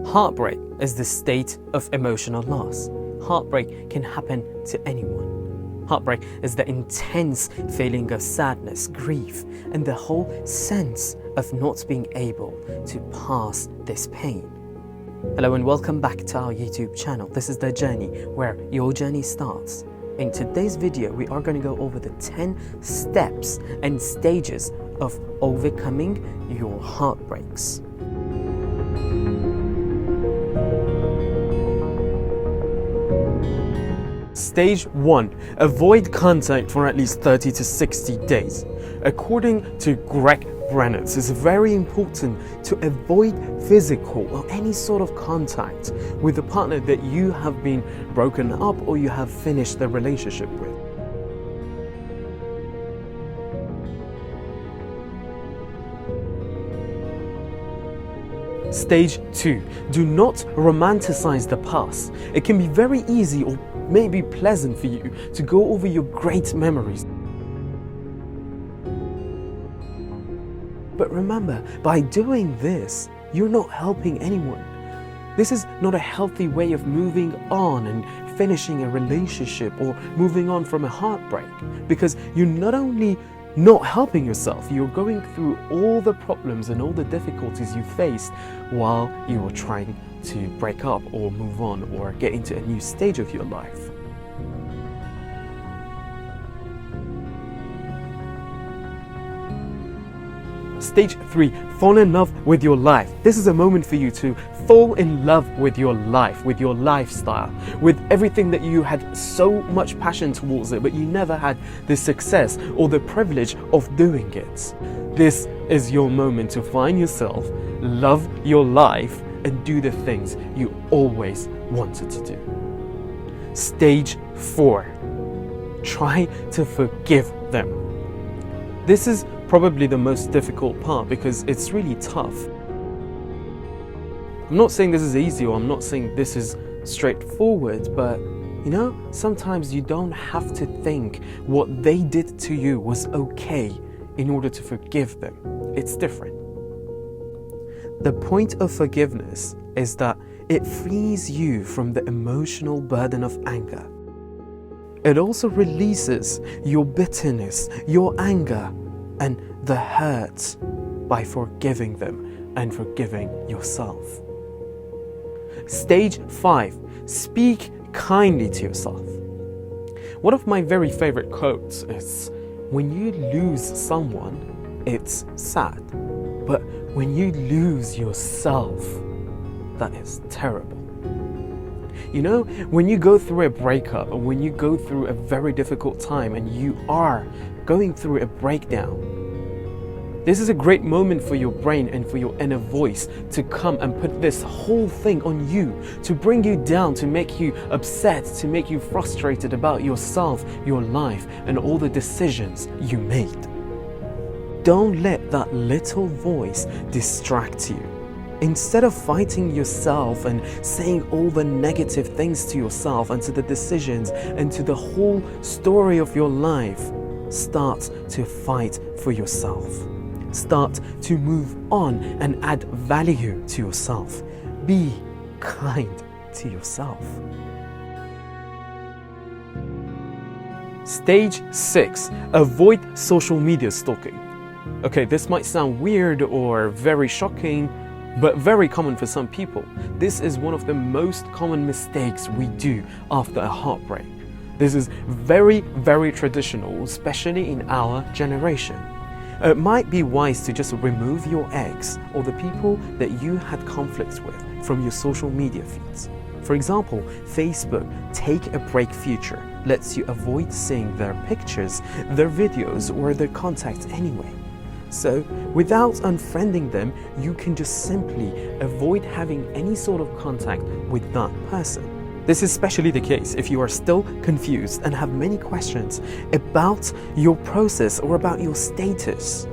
Heartbreak is the state of emotional loss. Heartbreak can happen to anyone. Heartbreak is the intense feeling of sadness, grief, and the whole sense of not being able to pass this pain. Hello and welcome back to our YouTube channel. This is The Journey, where your journey starts. In today's video, we are going to go over the 10 steps and stages of overcoming your heartbreaks. Stage 1. Avoid contact for at least 30 to 60 days. According to Greg Breakups, it's very important to avoid physical or any sort of contact with the partner that you have been broken up or you have finished the relationship with. Stage 2. Do not romanticize the past. It can be very easy or maybe pleasant for you to go over your great memories. But remember, by doing this, you're not helping anyone. This is not a healthy way of moving on and finishing a relationship or moving on from a heartbreak, because you're not only not helping yourself, you're going through all the problems and all the difficulties you faced while you were trying to break up or move on or get into a new stage of your life. Stage 3. Fall in love with your life. This is a moment for you to fall in love with your life, with your lifestyle, with everything that you had so much passion towards it, but you never had the success or the privilege of doing it. This is your moment to find yourself, love your life, and do the things you always wanted to do. Stage 4. Try to forgive them. This is probably the most difficult part because it's really tough. I'm not saying this is easy or I'm not saying this is straightforward, but you know, sometimes you don't have to think what they did to you was okay in order to forgive them. It's different. The point of forgiveness is that it frees you from the emotional burden of anger. It also releases your bitterness, your anger, and the hurt by forgiving them and forgiving yourself. Stage 5. Speak kindly to yourself. One of my very favorite quotes is, when you lose someone, it's sad. But when you lose yourself, that is terrible. You know, when you go through a breakup or when you go through a very difficult time and you are going through a breakdown, this is a great moment for your brain and for your inner voice to come and put this whole thing on you, to bring you down, to make you upset, to make you frustrated about yourself, your life, and all the decisions you made. Don't let that little voice distract you. Instead of fighting yourself and saying all the negative things to yourself and to the decisions and to the whole story of your life, start to fight for yourself. Start to move on and add value to yourself. Be kind to yourself. Stage 6. Avoid social media stalking. Okay, this might sound weird or very shocking, but very common for some people. This is one of the most common mistakes we do after a heartbreak. This is very, very traditional, especially in our generation. It might be wise to just remove your ex or the people that you had conflicts with from your social media feeds. For example, Facebook Take a Break feature lets you avoid seeing their pictures, their videos, or their contacts anyway. So, without unfriending them, you can just simply avoid having any sort of contact with that person. This is especially the case if you are still confused and have many questions about your process or about your status.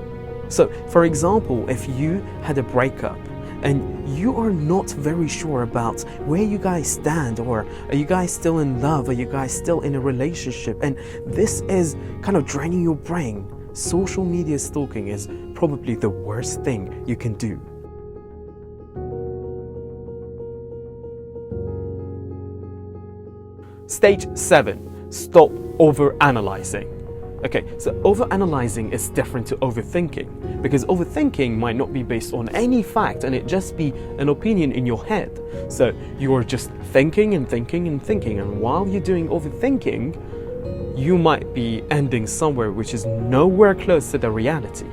So, for example, if you had a breakup and you are not very sure about where you guys stand, or are you guys still in love, are you guys still in a relationship, and this is kind of draining your brain, social media stalking is probably the worst thing you can do. Stage 7, stop over-analyzing. Okay, so over-analyzing is different to overthinking, because overthinking might not be based on any fact and it just be an opinion in your head. So you're just thinking and thinking and thinking, and while you're doing overthinking, you might be ending somewhere which is nowhere close to the reality.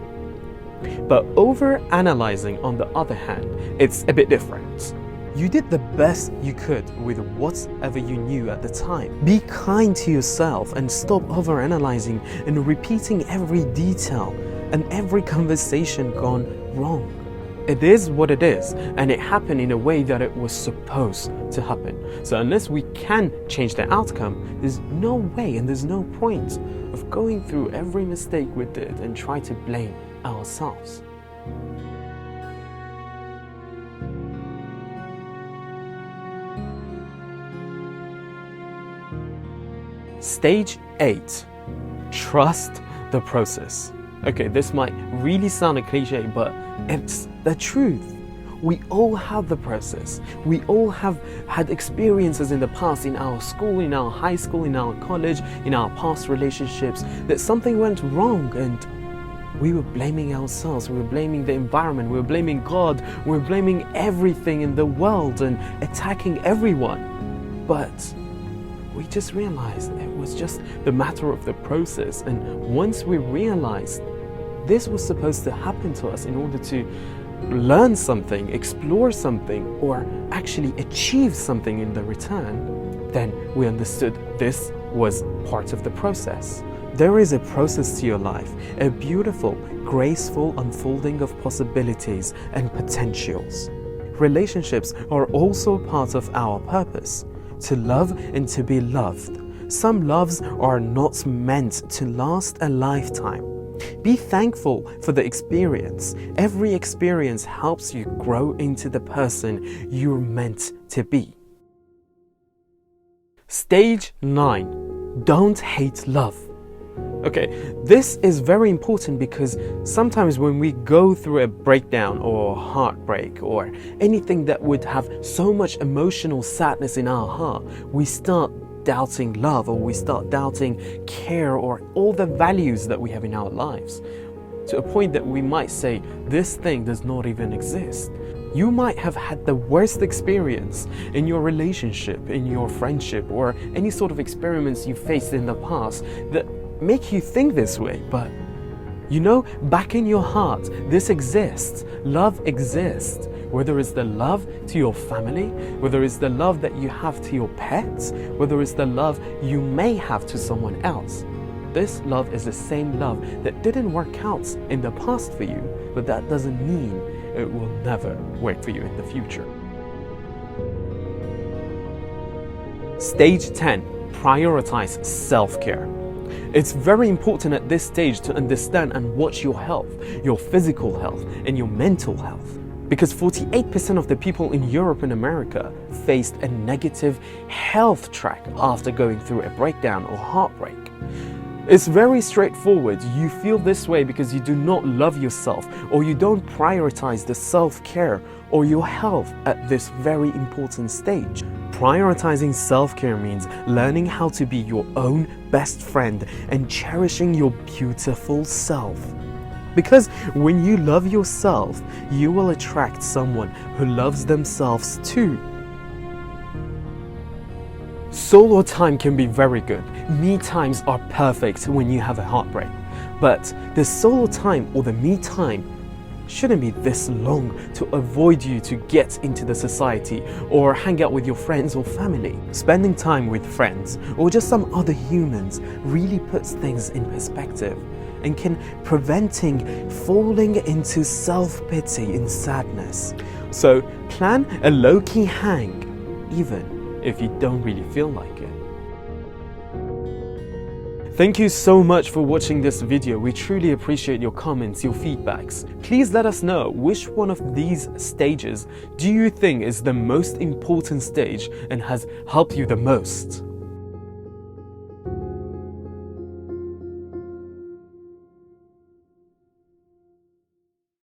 But over-analyzing, on the other hand, it's a bit different. You did the best you could with whatever you knew at the time. Be kind to yourself and stop over-analyzing and repeating every detail and every conversation gone wrong. It is what it is, and it happened in a way that it was supposed to happen. So unless we can change the outcome, there's no way and there's no point of going through every mistake we did and try to blame ourselves. Stage 8, trust the process. Okay, this might really sound a cliche, but it's the truth. We all have the process. We all have had experiences in the past, in our school, in our high school, in our college, in our past relationships, that something went wrong and we were blaming ourselves, we were blaming the environment, we were blaming God, we were blaming everything in the world and attacking everyone. But we just realized it was just the matter of the process, and once we realized this was supposed to happen to us in order to learn something, explore something, or actually achieve something in the return, then we understood this was part of the process. There is a process to your life, a beautiful, graceful unfolding of possibilities and potentials. Relationships are also part of our purpose, to love and to be loved. Some loves are not meant to last a lifetime. Be thankful for the experience. Every experience helps you grow into the person you're meant to be. Stage 9, don't hate love. Okay, this is very important because sometimes when we go through a breakdown or heartbreak or anything that would have so much emotional sadness in our heart, we start doubting love, or we start doubting care or all the values that we have in our lives, to a point that we might say, this thing does not even exist. You might have had the worst experience in your relationship, in your friendship, or any sort of experiments you faced in the past that make you think this way, but you know, back in your heart, this exists. Love exists. Whether it's the love to your family, whether it's the love that you have to your pets, whether it's the love you may have to someone else. This love is the same love that didn't work out in the past for you, but that doesn't mean it will never work for you in the future. Stage 10, prioritize self-care. It's very important at this stage to understand and watch your health, your physical health, and your mental health. Because 48% of the people in Europe and America faced a negative health track after going through a breakdown or heartbreak. It's very straightforward. You feel this way because you do not love yourself, or you don't prioritize the self-care or your health at this very important stage. Prioritizing self-care means learning how to be your own best friend and cherishing your beautiful self. Because when you love yourself, you will attract someone who loves themselves too. Solo time can be very good. Me times are perfect when you have a heartbreak. But the solo time or the me time shouldn't be this long to avoid you to get into the society or hang out with your friends or family. Spending time with friends or just some other humans really puts things in perspective and can preventing falling into self-pity and sadness. So plan a low-key hang, even if you don't really feel like it. Thank you so much for watching this video. We truly appreciate your comments, your feedbacks. Please let us know which one of these stages do you think is the most important stage and has helped you the most.